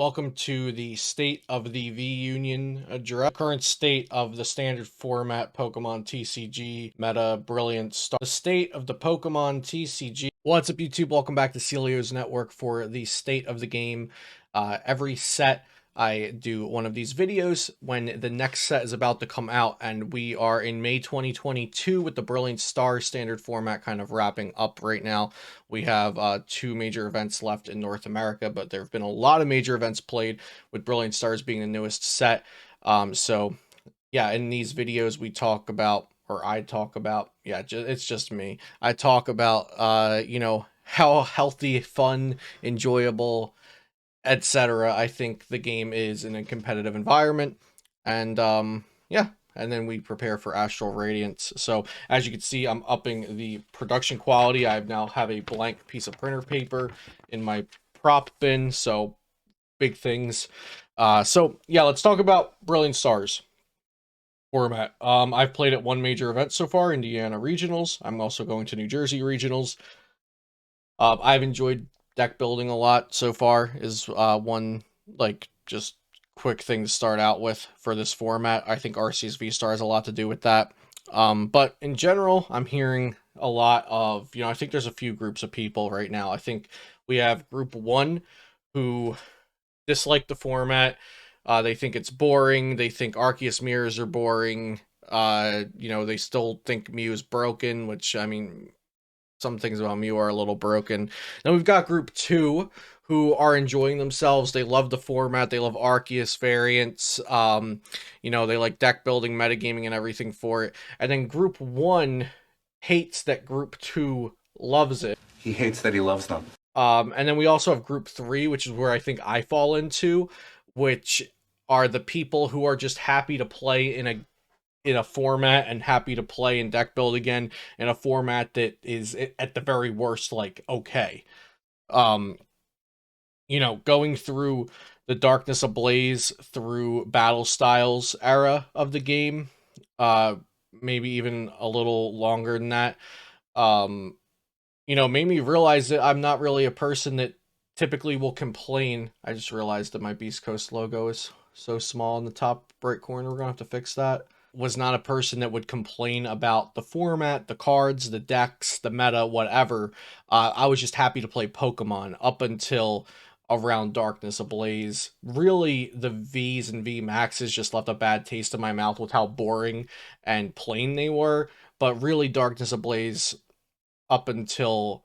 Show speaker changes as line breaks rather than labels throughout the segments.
Welcome to the State of the V Union address. Current state of the standard format Pokemon TCG meta Brilliant Star. The state of the Pokemon TCG. What's up, YouTube? Welcome back to Celio's Network for the state of the game. Every set I do one of these videos when the next set is about to come out, and we are in May 2022 with the Brilliant Star standard format kind of wrapping up right now. We have two major events left in North America, but there have been a lot of major events played, with Brilliant Stars being the newest set. So yeah, in these videos we talk about, or I talk about, yeah, it's just me. I talk about, how healthy, fun, enjoyable, etc. I think the game is in a competitive environment, and yeah, and then we prepare for Astral Radiance. So as you can see, I'm upping the production quality. I now have a blank piece of printer paper in my prop bin, so big things. So yeah, let's talk about Brilliant Stars format. I've played at one major event so far, Indiana Regionals. I'm also going to New Jersey Regionals. I've enjoyed deck building a lot so far. Is one, like, just quick thing to start out with for this format. I think Arceus V-Star has a lot to do with that. But in general, I'm hearing a lot of, I think there's a few groups of people right now. I think we have group one who dislike the format. They think it's boring. They think Arceus mirrors are boring. They still think Mew is broken, which, I mean, some things about Mew are a little broken. Then we've got group two, who are enjoying themselves. They love the format. They love Arceus variants. They like deck building, metagaming, and everything for it. And then group one hates that group two loves it.
He hates that he loves them.
And then we also have group three, which is where I think I fall into, which are the people who are just happy to play in a format and happy to play and deck build again in a format that is at the very worst, like, okay. Um, going through the Darkness Ablaze through Battle Styles era of the game, maybe even a little longer than that, um, made me realize that I'm not really a person that typically will complain. I just realized that my Beast Coast logo is so small in the top right corner. We're gonna have to fix that. Was not a person that would complain about the format, the cards, the decks, the meta, whatever. I was just happy to play Pokemon up until around Darkness Ablaze. Really, the Vs and V Maxes just left a bad taste in my mouth with how boring and plain they were. But really, Darkness Ablaze up until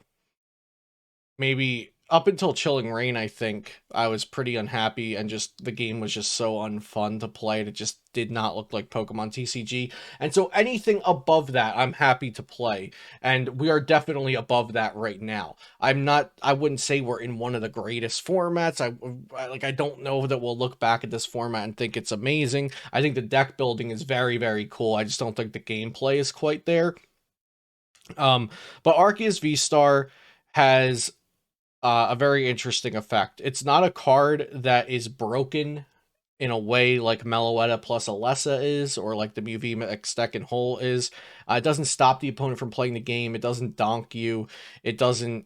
Chilling Reign, I think I was pretty unhappy, and just the game was just so unfun to play. It just did not look like Pokemon TCG. And so anything above that, I'm happy to play. And we are definitely above that right now. I wouldn't say we're in one of the greatest formats. I don't know that we'll look back at this format and think it's amazing. I think the deck building is very, very cool. I just don't think the gameplay is quite there. But Arceus V-Star has a very interesting effect. It's not a card that is broken in a way like Meloetta plus Alessa is, or like the Mew VMAX deck in whole is. It doesn't stop the opponent from playing the game. It doesn't donk you. It doesn't,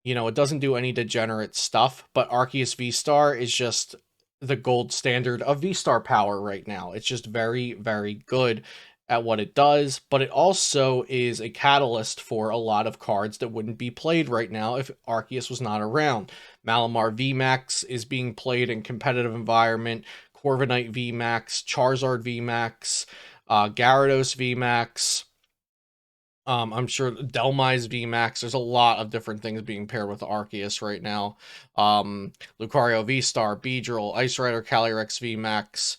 it doesn't do any degenerate stuff. But Arceus V-Star is just the gold standard of V-Star power right now. It's just very, very good at what it does, but it also is a catalyst for a lot of cards that wouldn't be played right now if Arceus was not around. Malamar VMAX is being played in competitive environment, Corviknight VMAX, Charizard VMAX, Gyarados VMAX, I'm sure Delmise VMAX. There's a lot of different things being paired with Arceus right now. Lucario V-Star, Beedrill, Ice Rider, Calyrex VMAX.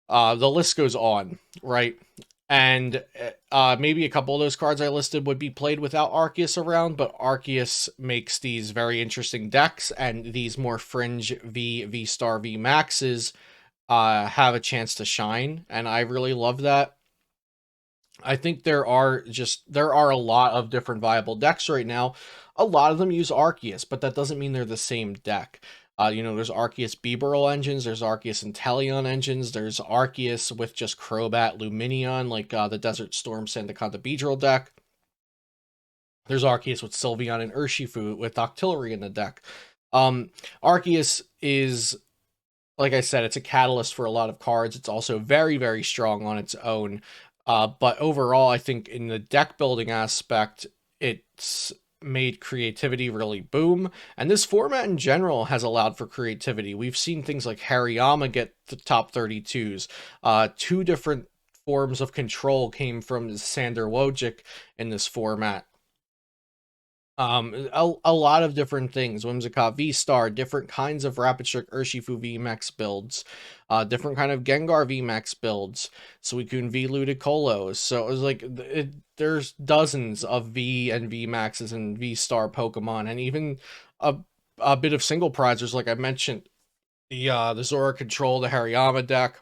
The list goes on, right? And maybe a couple of those cards I listed would be played without Arceus around, but Arceus makes these very interesting decks, and these more fringe V-Star, V-Maxes have a chance to shine, and I really love that. I think there are a lot of different viable decks right now. A lot of them use Arceus, but that doesn't mean they're the same deck. There's Arceus Bibarel engines, there's Arceus Inteleon engines, there's Arceus with just Crobat Lumineon, like the Desert Storm Sandaconda Beedrill deck. There's Arceus with Sylveon and Urshifu with Octillery in the deck. Arceus is, like I said, it's a catalyst for a lot of cards. It's also very, very strong on its own. But overall, I think in the deck building aspect, it's made creativity really boom. And this format in general has allowed for creativity. We've seen things like Hariyama get the top 32s. Two different forms of control came from Sander Wojcik in this format. A lot of different things. Whimsicott V-Star, different kinds of Rapid Strike Urshifu VMAX builds, different kind of Gengar VMAX builds, Suicune V Ludicolo. So it was like, there's dozens of V and VMAXs and V-Star Pokemon, and even a bit of single prizers, like I mentioned, the Zora Control, the Hariyama deck,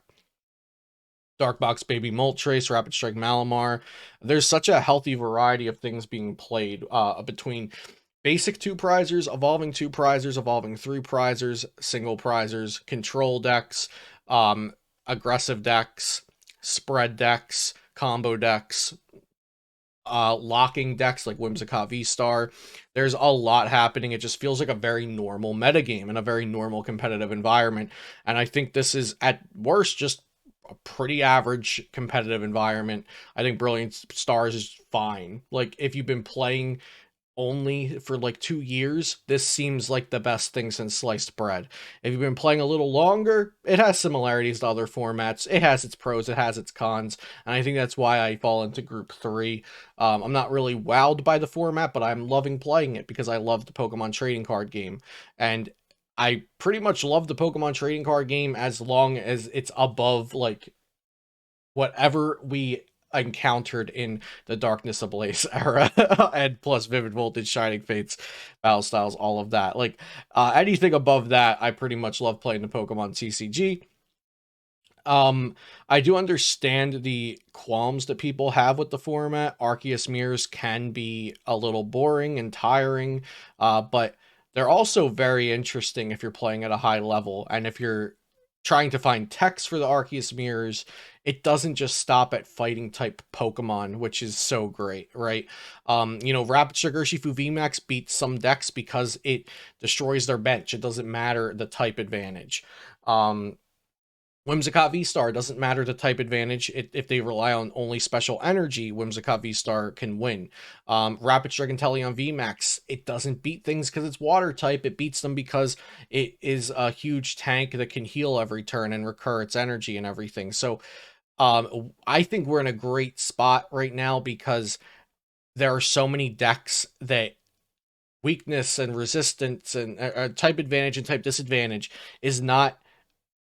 Dark Box Baby Moltres, Rapid Strike Malamar. There's such a healthy variety of things being played between basic two prizers, evolving three prizers, single prizers, control decks, aggressive decks, spread decks, combo decks, locking decks like Whimsicott V-Star. There's a lot happening. It just feels like a very normal metagame in a very normal competitive environment. And I think this is, at worst, just a pretty average competitive environment. I think Brilliant Stars is fine. Like, if you've been playing only for like 2 years, this seems like the best thing since sliced bread. If you've been playing a little longer, it has similarities to other formats. It has its pros, it has its cons, and I think that's why I fall into group 3. I'm not really wowed by the format, but I'm loving playing it because I love the Pokemon trading card game. And I pretty much love the Pokemon trading card game as long as it's above like whatever we encountered in the Darkness Ablaze era, and plus Vivid Voltage, Shining Fates, Battle Styles, all of that. Like, anything above that, I pretty much love playing the Pokemon TCG. I do understand the qualms that people have with the format. Arceus mirrors can be a little boring and tiring, but they're also very interesting if you're playing at a high level, and if you're trying to find text for the Arceus mirrors, it doesn't just stop at fighting type Pokemon, which is so great, right? Rapid Strike Urshifu VMAX beats some decks because it destroys their bench. It doesn't matter the type advantage. Whimsicott V-Star doesn't matter the type advantage. If they rely on only special energy, Whimsicott V-Star can win. Rapid Strike Inteleon VMAX, it doesn't beat things because it's water type. It beats them because it is a huge tank that can heal every turn and recur its energy and everything. So I think we're in a great spot right now because there are so many decks that weakness and resistance and type advantage and type disadvantage is not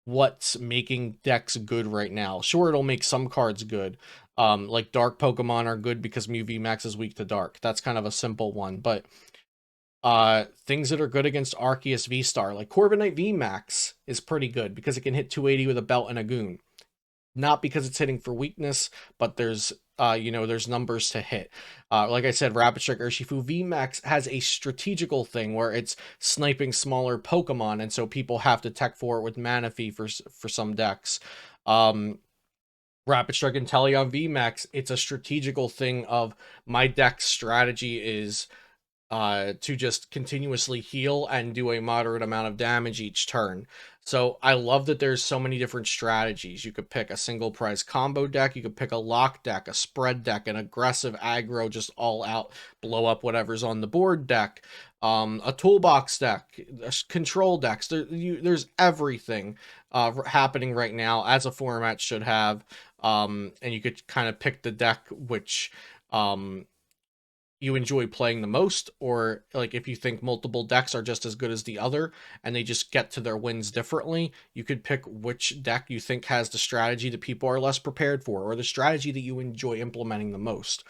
what's making decks good right now. Sure, it'll make some cards good. Like dark Pokemon are good because Mew VMAX is weak to dark. That's kind of a simple one. But things that are good against Arceus V-Star, like Corviknight VMAX is pretty good because it can hit 280 with a belt and a goon. Not because it's hitting for weakness, but there's there's numbers to hit. Like I said, Rapid Strike Urshifu VMAX has a strategical thing where it's sniping smaller Pokemon, and so people have to tech for it with Manaphy for some decks. Rapid Strike Inteleon VMAX, it's a strategical thing of my deck's strategy is to just continuously heal and do a moderate amount of damage each turn. So I love that there's so many different strategies. You could pick a single prize combo deck, you could pick a lock deck, a spread deck, an aggressive aggro, just all out, blow up whatever's on the board deck, a toolbox deck, control decks. There's everything happening right now, as a format should have. And you could kind of pick the deck which you enjoy playing the most, or like if you think multiple decks are just as good as the other and they just get to their wins differently, you could pick which deck you think has the strategy that people are less prepared for, or the strategy that you enjoy implementing the most.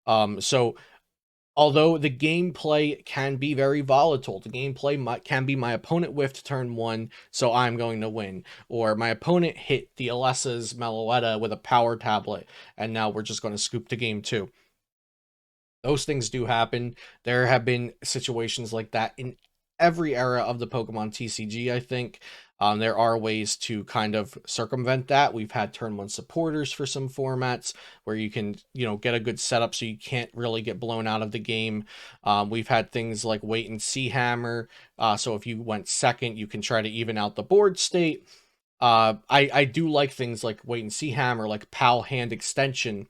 So although the gameplay can be very volatile, the gameplay can be my opponent whiffed turn 1, so I'm going to win, or my opponent hit the Alessa's Meloetta with a power tablet and now we're just going to scoop to game 2. Those things do happen. There have been situations like that in every era of the Pokemon TCG, I think. There are ways to kind of circumvent that. We've had turn one supporters for some formats where you can, get a good setup so you can't really get blown out of the game. We've had things like wait and see hammer. So if you went second, you can try to even out the board state. I do like things like wait and see hammer, like pal hand extension,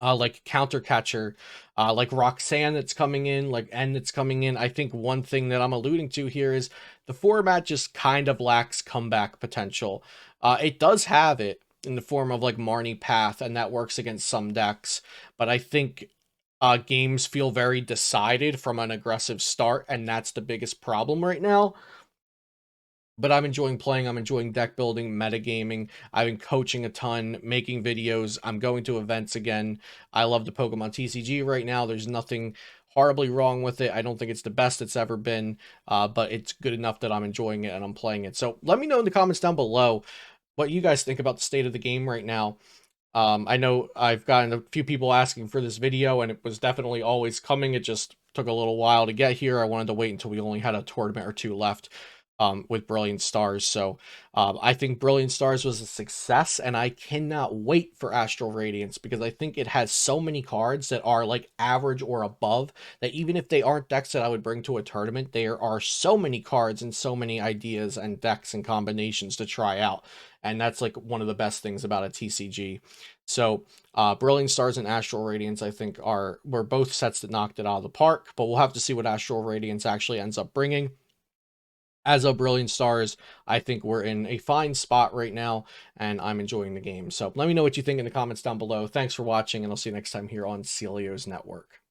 like counter catcher, like Roxanne that's coming in, like N that's coming in. I think one thing that I'm alluding to here is the format just kind of lacks comeback potential. It does have it in the form of like Marnie Path, and that works against some decks, but I think games feel very decided from an aggressive start, and that's the biggest problem right now. But I'm enjoying playing. I'm enjoying deck building, metagaming. I've been coaching a ton, making videos. I'm going to events again. I love the Pokemon TCG right now. There's nothing horribly wrong with it. I don't think it's the best it's ever been, but it's good enough that I'm enjoying it and I'm playing it. So let me know in the comments down below what you guys think about the state of the game right now. I know I've gotten a few people asking for this video, and it was definitely always coming. It just took a little while to get here. I wanted to wait until we only had a tournament or two left with Brilliant Stars. So I think Brilliant Stars was a success, and I cannot wait for Astral Radiance because I think it has so many cards that are like average or above that even if they aren't decks that I would bring to a tournament, there are so many cards and so many ideas and decks and combinations to try out. And that's like one of the best things about a TCG. So Brilliant Stars and Astral Radiance, I think, were both sets that knocked it out of the park, but we'll have to see what Astral Radiance actually ends up bringing. As of Brilliant Stars, I think we're in a fine spot right now, and I'm enjoying the game. So let me know what you think in the comments down below. Thanks for watching, and I'll see you next time here on Celio's Network.